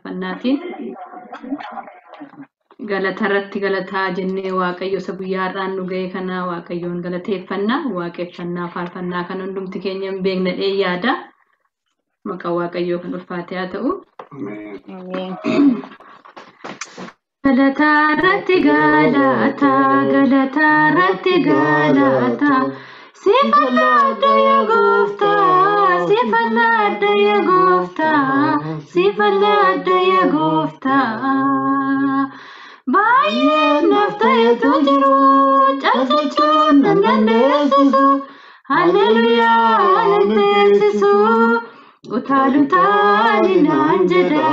faarfannaatiin galatarratti galataa jennee waaqayyo isa guyyaarraan nu ga'e kana waaqayyoon galateeffannaa waaqeffannaa faarfannaa kan hundumti keenya hin beekne yaada maqaa waaqayyoo kan ulfaatee haa ta'u. Galatarratti galata galatarratti galata sifalada ya gofta sifalada ya gofta sifalada ya gofta baye nafta tujiru chachachun nandesu hallelujah nandesu utalu tali nanjeda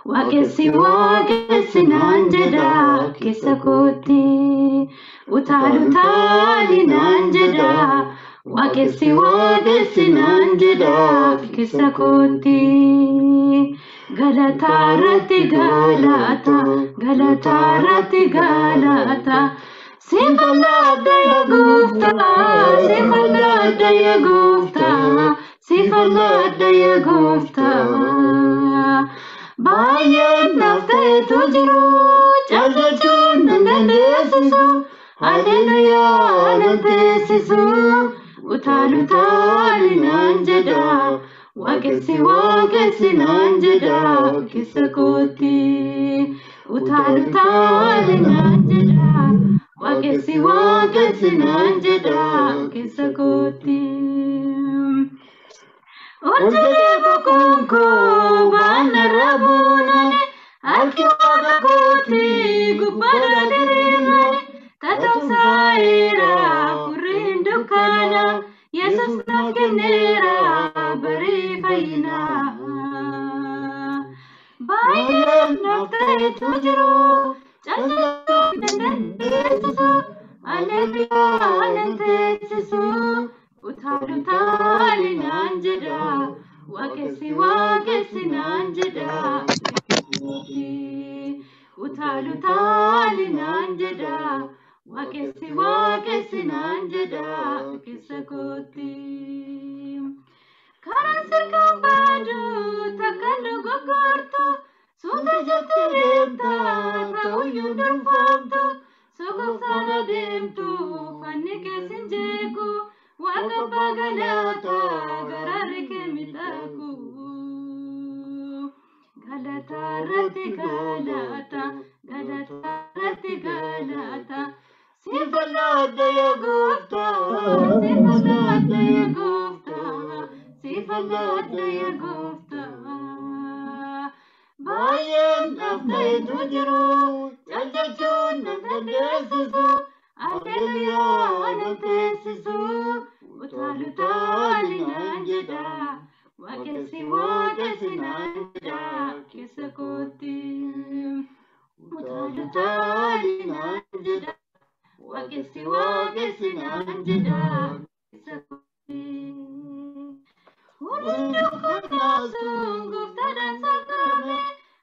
Wakesi nanjeda kisakoti utalu tali nanjeda wakesi nanjeda kisakoti galatarati galata galatarati galata sifalada ya gofta sifalada ya gofta sifalada ya gofta Baye nafta tujiru chachachun nandesu hallelujah nandesu utalu tali nanjeda wakesi nanjeda kisakoti utalu tali nanjeda wakesi nanjeda kisakoti Ujjere bukunko banarabunane alkiwaga koti gubbara dirimane tatoksaira kurindukana Yesus nakenera bari fayina Baye nafta tujiru chachachun hallelujah nandesu utalu tali nanjeda wakesi nanjeda utalu tali nanjeda wakesi nanjeda kisakoti karasir kambadu takandu gogorto suda jatiremta tauyu durfamto sogofsana demtu fannike sinjeku Wakabagalata gararike mitaku Galatarati galata Galatarati galata Sifalada ya gofta Sifalada ya gofta Sifalada ya gofta Bayan nafta tujiru Chachachun nandesu Hallelujah nandesu Utalu tali nanjeda wakesi nanjeda kisakoti Utalu tali nanjeda wakesi nanjeda kisakoti Urundukunna sungufta dan sakame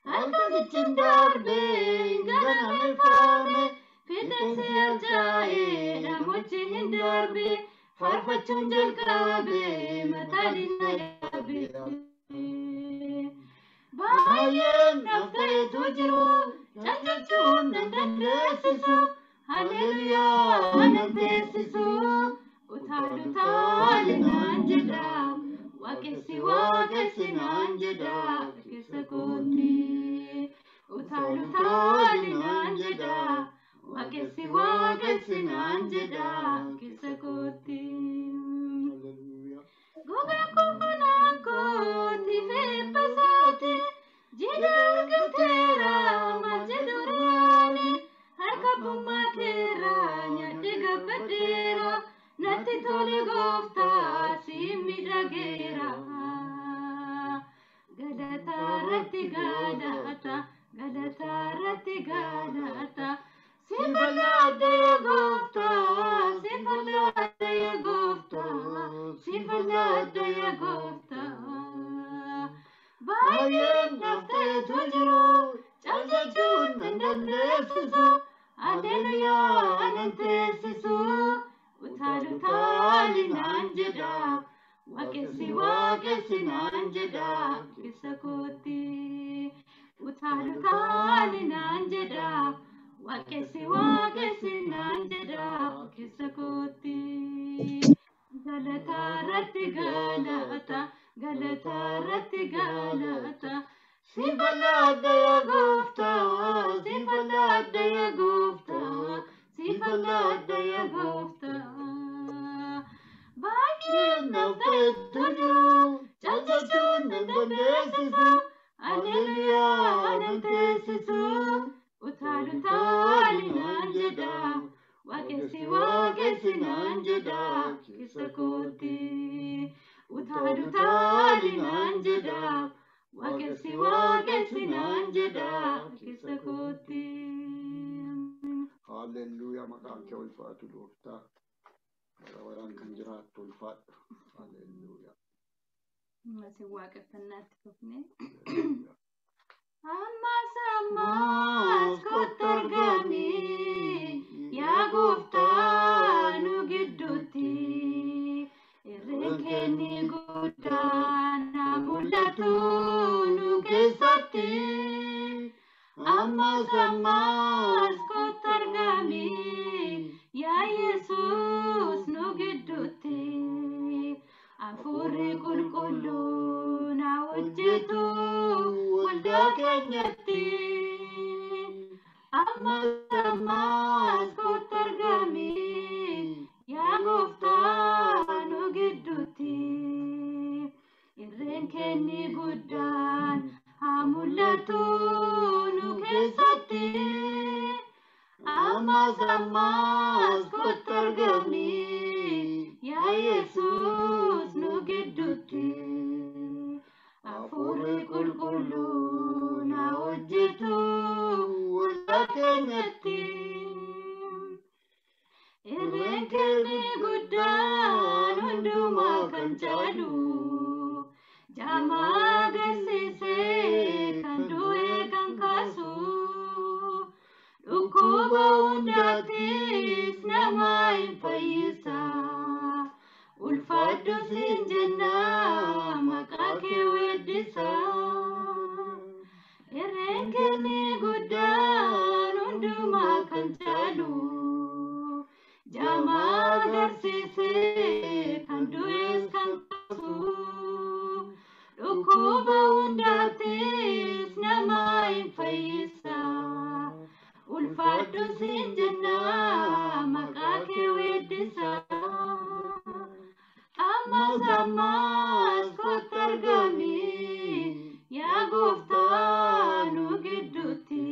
Alkagichin darbe inganame fame Fidensi ajae namuchin darbe Farfachun jalkabe matalina yabe Baye nafta tujiru chachachun nandesu hallelujah nandesu utalu tali nanjeda wakesi nanjeda kisakoti utalu tali nanjeda wakesi nanjeda kisakoti Gogra kufanako tife pasate jidar gatera majidurani harkapummatera nyadiga badera nati tole gofta simidagera galatarati galata galatarati galata Sifalada ya gofta sifalada ya gofta sifalada ya gofta Baye nafta tujiru chachachun nandesu hallelujah nandesu utalu tali nanjeda wakesi nanjeda kisakoti utaalutaan naan jedha waaqessi naan jedha keessa kootti galataarratti galata si bal'aadha yaa gooftaa si bal'aadha yaa gooftaa si bal'aadha yaa gooftaa baay'ee nafeetu jiru caalchichuun nan dandeessisu Alleluyaa nan teessisu utaalutaan naan jedha waaqessi naan jedha keessa kootti utaalutaan naan jedha waaqessi naan jedha keessa kootti. Hallelujah maqaan kee ulfaatu gooftaa waraan kan jiraattu ulfaadha. Hallelujah. Masi waaqeffannaatti fufne. Ammas kottu argami yaa gooftaa nu gidduutti irreen kenni guddaan na mul'atu nu keessatti. Ammas kottu argami yaa Yesuus nu gidduutti hafuurri qulqulluun haa hojjetu waldaa keenyatti. Ammas kottu argami yaa gooftaa nu gidduutti irreen kenni guddaan haa mul'atu nu keessatti. Ammas kottu argami yaa Yesuus nu gidduutti hafuurri qulqulluun haa hojjetu waldaa keenyatti. Irreen kenni guddaan hundumaa kan caalu jaamaa agarsiisee kan du'e kan kaasu dhukkuba hundaattis nama hin fayyisa. Ulfaadhu siin jenna maqaa kee weeddisa. Irreen kenni guddaan hundumaa kan caalu jaamaa agarsiisee kan du'es kan kaasu dhukkuba hundaattis nama hin fayyisa. Ulfaadhu siin jenna maqaa kee weeddisa. Ammas kottu argami yaa gooftaa nu gidduutti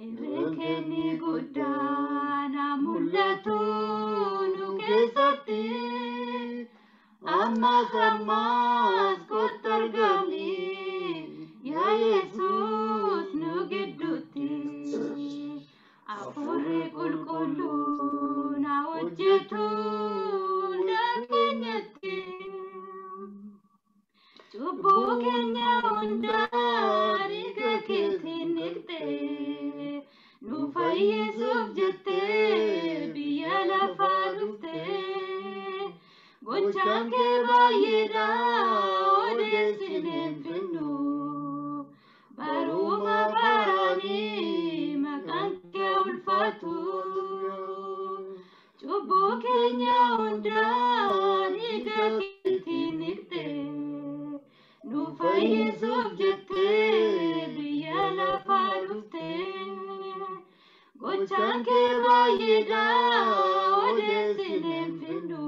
irreen kenni guddaan haa mul'atu nu keessatti. Ammas kottu argami yaa Yesuus nu gidduutti hafuurri qulqulluun haa hojjetu waldaa keenyatti. Cubbuu keenya hundaa dhiiga keetiin dhiqxee nu fayyisuuf jettee biyya lafaa dhuftee gochaan kee baay'eedha odeessineen finnu baruma baraanii maqaan kee ulfaatu. Cubbuu keenya hundaa dhiiga keetiin dhiqxee nu fayyisuuf jettee biyya lafaa dhuftee gochaan kee baay'eedha odeessineen finnu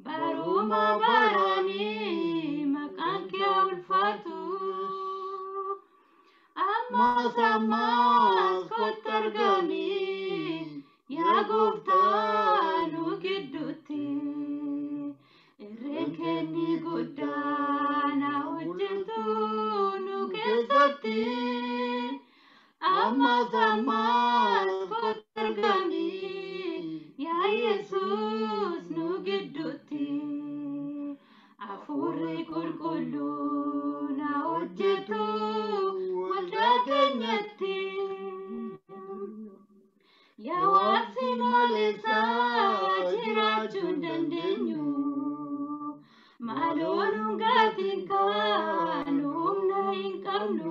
baruma baraanii maqaan kee ulfaatu. Ammas kottu argami yaa gooftaa nu gidduutti irreen kenni guddaan haa hojjetu nu keessatti. Ammas kottu argami yaa Yesuus nu gidduutti hafuurri qulqulluun haa hojjetu waldaa keenyatti. Yaa waaqsi maleessa jiraachuu hin dandeenyu maaloo nu gaatiin kan humna hin qabnu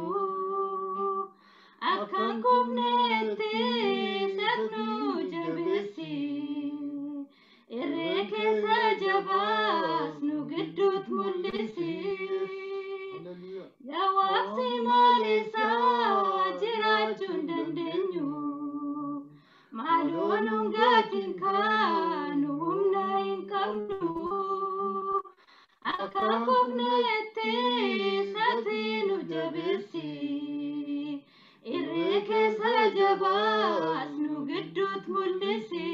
gabaas nu gidduut mul'isi.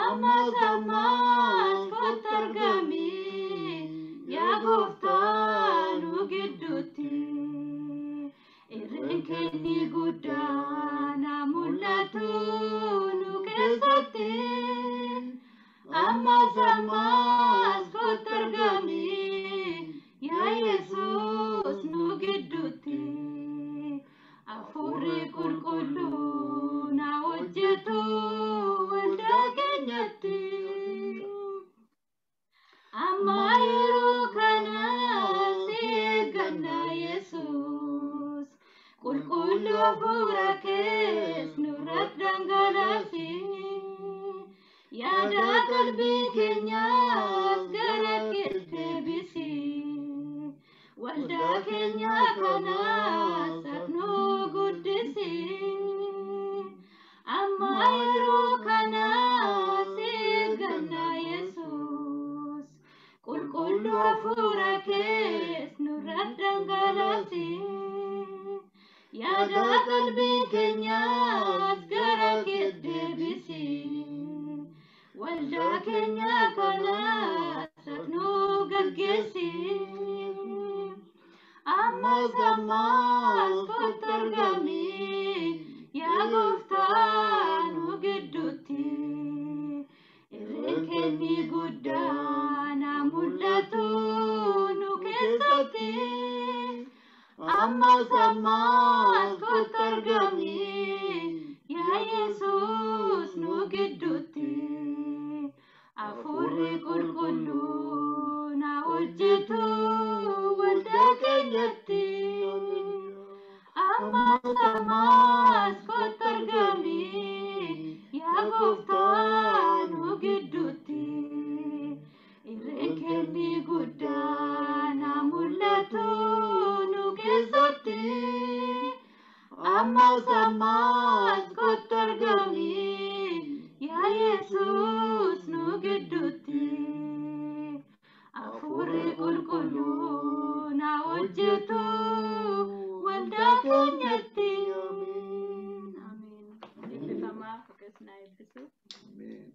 Ammas ammas kottu argami yaa gooftaa nu gidduutti. Irreen keenyi guddaan haa mul'atu nu keessatti. Ammas ammas kottu argami yaa Yesuus nu gidduutti. Hafuurri qulqulluun haa hojjetu waldaa keenyatti. Amma yeroo kana si eegganna Yesuus. Qulqulluu hafuura kees nurratti dhangalaasi. Yaada qalbii keenyaas gara keetti deebisi. Waldaa keenya kanaas nu guddisi. Amma yeroo kana si eegganna Yesuus. Qulqulluu hafuura kees nurratti dhangalaasi. Yaada qalbii keenyaas gara keetti deebisi. Waldaa keenya kanaas nu gaggeessi. Ammas ammas kottu argami yaa gooftaa nu gidduutti. Irreen keenyi guddaan haa mul'atu nu keessatti. Ammas ammas kottu argami yaa Yesuus nu gidduutti. Hafuurri qulqulluun haa hojjetu waldaa keenyatti. Ammas ammas kottu argami yaa gooftaa nu gidduutti. Irreen keenyi guddaan haa mul'atu nu keessatti. Ammas ammas kottu argami yaa Yesuus nu gidduutti. Hafuurri qulqulluun haa hojjetu waldaa keenyatti. Ameen. Eebbifamaa. Waaqessi naa eebbisu. Ameen.